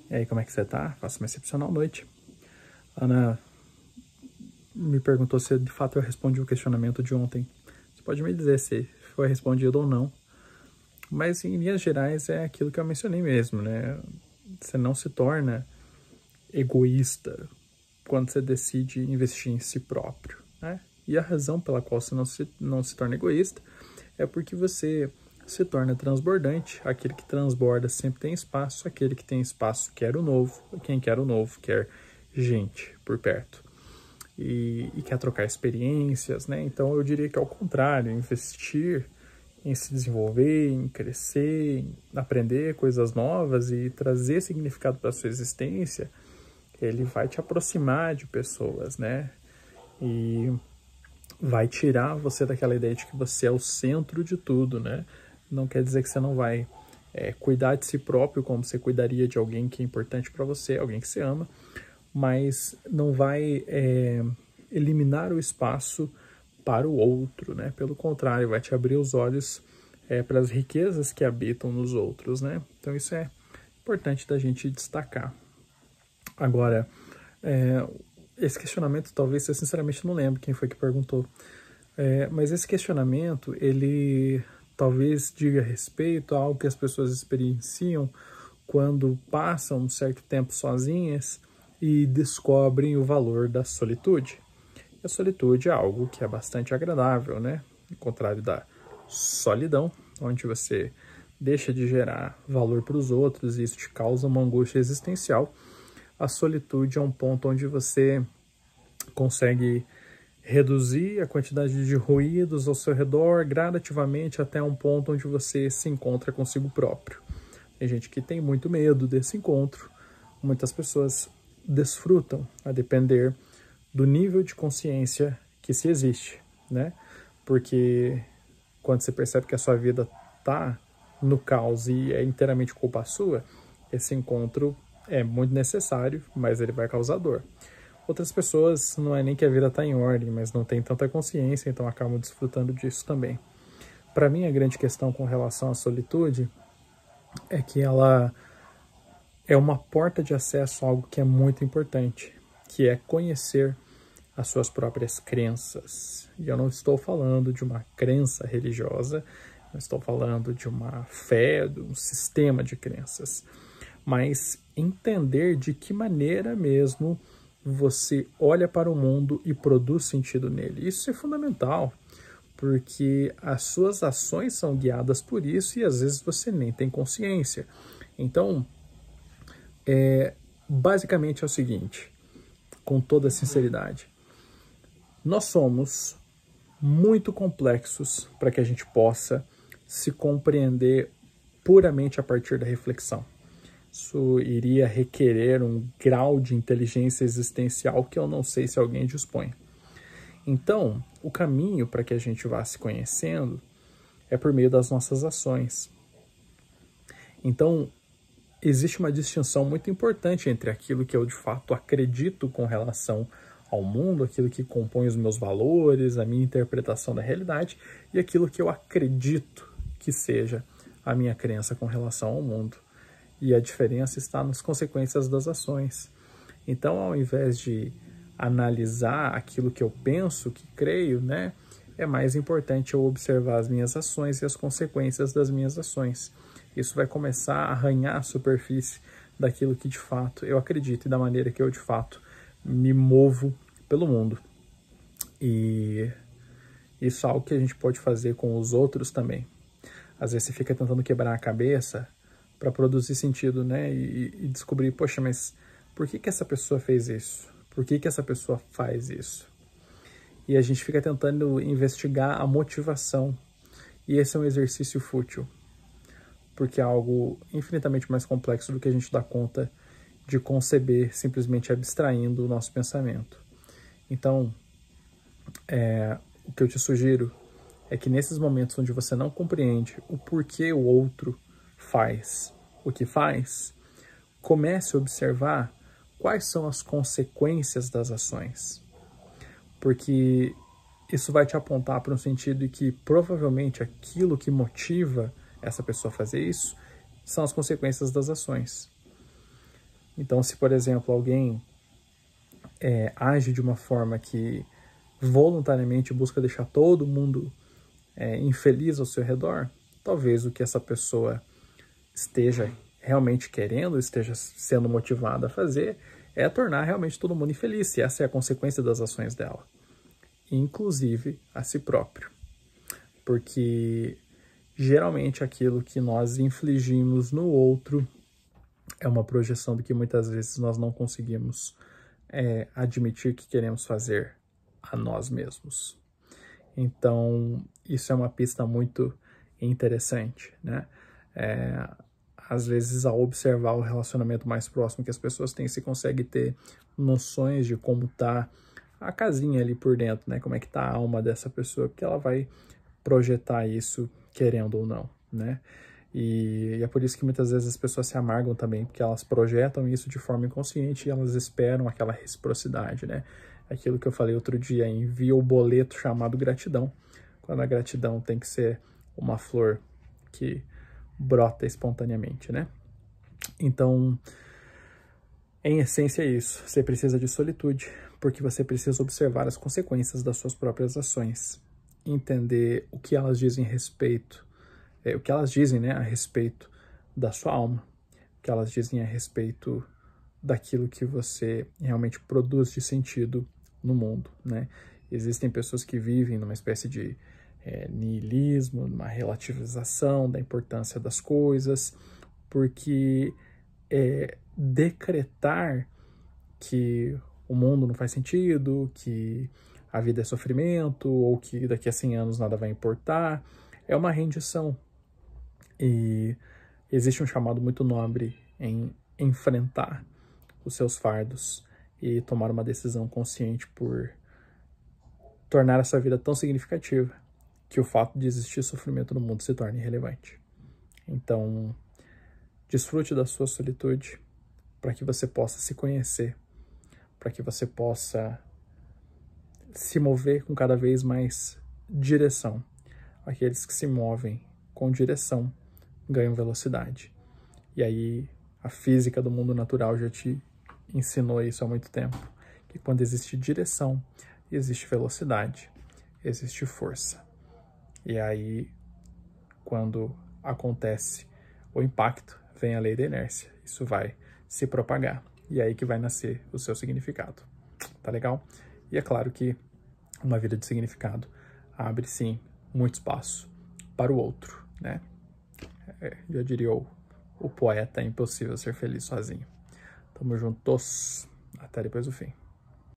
E aí, como é que você tá? Faço uma excepcional noite. Ana me perguntou se de fato eu respondi o questionamento de ontem. Você pode me dizer se foi respondido ou não. Mas em linhas gerais é aquilo que eu mencionei mesmo, né? Você não se torna egoísta quando você decide investir em si próprio, né? E a razão pela qual você não se torna egoísta é porque você se torna transbordante. Aquele que transborda sempre tem espaço, aquele que tem espaço quer o novo, quem quer o novo quer gente por perto. E quer trocar experiências, né? Então eu diria que ao contrário, investir em se desenvolver, em crescer, em aprender coisas novas e trazer significado para a sua existência, ele vai te aproximar de pessoas, né? E vai tirar você daquela ideia de que você é o centro de tudo, né? Não quer dizer que você não vai cuidar de si próprio como você cuidaria de alguém que é importante para você, alguém que você ama, mas não vai eliminar o espaço para o outro, né? Pelo contrário, vai te abrir os olhos para as riquezas que habitam nos outros, né? Então isso é importante da gente destacar. Agora, esse questionamento talvez eu sinceramente não lembro quem foi que perguntou, mas esse questionamento ele talvez diga respeito a algo que as pessoas experienciam quando passam um certo tempo sozinhas e descobrem o valor da solitude. E a solitude é algo que é bastante agradável, né? Ao contrário da solidão, onde você deixa de gerar valor para os outros e isso te causa uma angústia existencial. A solitude é um ponto onde você consegue reduzir a quantidade de ruídos ao seu redor gradativamente até um ponto onde você se encontra consigo próprio. Tem gente que tem muito medo desse encontro. Muitas pessoas desfrutam, a depender do nível de consciência que se existe, né? Porque quando você percebe que a sua vida está no caos e é inteiramente culpa sua, esse encontro é muito necessário, mas ele vai causar dor. Outras pessoas não é nem que a vida está em ordem, mas não tem tanta consciência, então acabam desfrutando disso também. Para mim, a grande questão com relação à solitude é que ela é uma porta de acesso a algo que é muito importante, que é conhecer as suas próprias crenças. E eu não estou falando de uma crença religiosa, não estou falando de uma fé, de um sistema de crenças, mas entender de que maneira mesmo você olha para o mundo e produz sentido nele. Isso é fundamental, porque as suas ações são guiadas por isso e às vezes você nem tem consciência. Então, basicamente é o seguinte, com toda sinceridade, nós somos muito complexos para que a gente possa se compreender puramente a partir da reflexão. Isso iria requerer um grau de inteligência existencial que eu não sei se alguém dispõe. Então, o caminho para que a gente vá se conhecendo é por meio das nossas ações. Então, existe uma distinção muito importante entre aquilo que eu de fato acredito com relação ao mundo, aquilo que compõe os meus valores, a minha interpretação da realidade, e aquilo que eu acredito que seja a minha crença com relação ao mundo. E a diferença está nas consequências das ações. Então, ao invés de analisar aquilo que eu penso, que creio, né, é mais importante eu observar as minhas ações e as consequências das minhas ações. Isso vai começar a arranhar a superfície daquilo que de fato eu acredito e da maneira que eu de fato me movo pelo mundo. E isso é algo que a gente pode fazer com os outros também. Às vezes você fica tentando quebrar a cabeça para produzir sentido, né? E descobrir, poxa, mas por que essa pessoa fez isso? Por que essa pessoa faz isso? E a gente fica tentando investigar a motivação. E esse é um exercício fútil, porque é algo infinitamente mais complexo do que a gente dá conta de conceber simplesmente abstraindo o nosso pensamento. Então, o que eu te sugiro é que nesses momentos onde você não compreende o porquê o outro faz o que faz, comece a observar quais são as consequências das ações. Porque isso vai te apontar para um sentido de que provavelmente aquilo que motiva essa pessoa a fazer isso são as consequências das ações. Então, se, por exemplo, alguém age de uma forma que voluntariamente busca deixar todo mundo infeliz ao seu redor, talvez o que essa pessoa esteja realmente querendo, esteja sendo motivada a fazer, é tornar realmente todo mundo infeliz, e essa é a consequência das ações dela, inclusive a si próprio. Porque geralmente aquilo que nós infligimos no outro é uma projeção do que muitas vezes nós não conseguimos admitir que queremos fazer a nós mesmos. Então, isso é uma pista muito interessante, né? Às vezes, ao observar o relacionamento mais próximo que as pessoas têm, se consegue ter noções de como está a casinha ali por dentro, né? Como é que está a alma dessa pessoa, porque ela vai projetar isso querendo ou não, né? E é por isso que muitas vezes as pessoas se amargam também, porque elas projetam isso de forma inconsciente e elas esperam aquela reciprocidade, né? Aquilo que eu falei outro dia, envia o boleto chamado gratidão, quando a gratidão tem que ser uma flor que brota espontaneamente, né? Então, em essência é isso. Você precisa de solitude, porque você precisa observar as consequências das suas próprias ações, entender o que elas dizem a respeito, o que elas dizem, né, a respeito da sua alma, o que elas dizem a respeito daquilo que você realmente produz de sentido no mundo, né? Existem pessoas que vivem numa espécie de niilismo, uma relativização da importância das coisas, porque decretar que o mundo não faz sentido, que a vida é sofrimento, ou que daqui a 100 anos nada vai importar, é uma rendição. E existe um chamado muito nobre em enfrentar os seus fardos e tomar uma decisão consciente por tornar essa vida tão significativa que o fato de existir sofrimento no mundo se torne irrelevante. Então, desfrute da sua solitude para que você possa se conhecer, para que você possa se mover com cada vez mais direção. Aqueles que se movem com direção ganham velocidade. E aí, a física do mundo natural já te ensinou isso há muito tempo, que quando existe direção, existe velocidade, existe força. E aí, quando acontece o impacto, vem a lei da inércia. Isso vai se propagar. E é aí que vai nascer o seu significado. Tá legal? E é claro que uma vida de significado abre, sim, muito espaço para o outro, né? Já diria o poeta, é impossível ser feliz sozinho. Tamo juntos. Até depois do fim.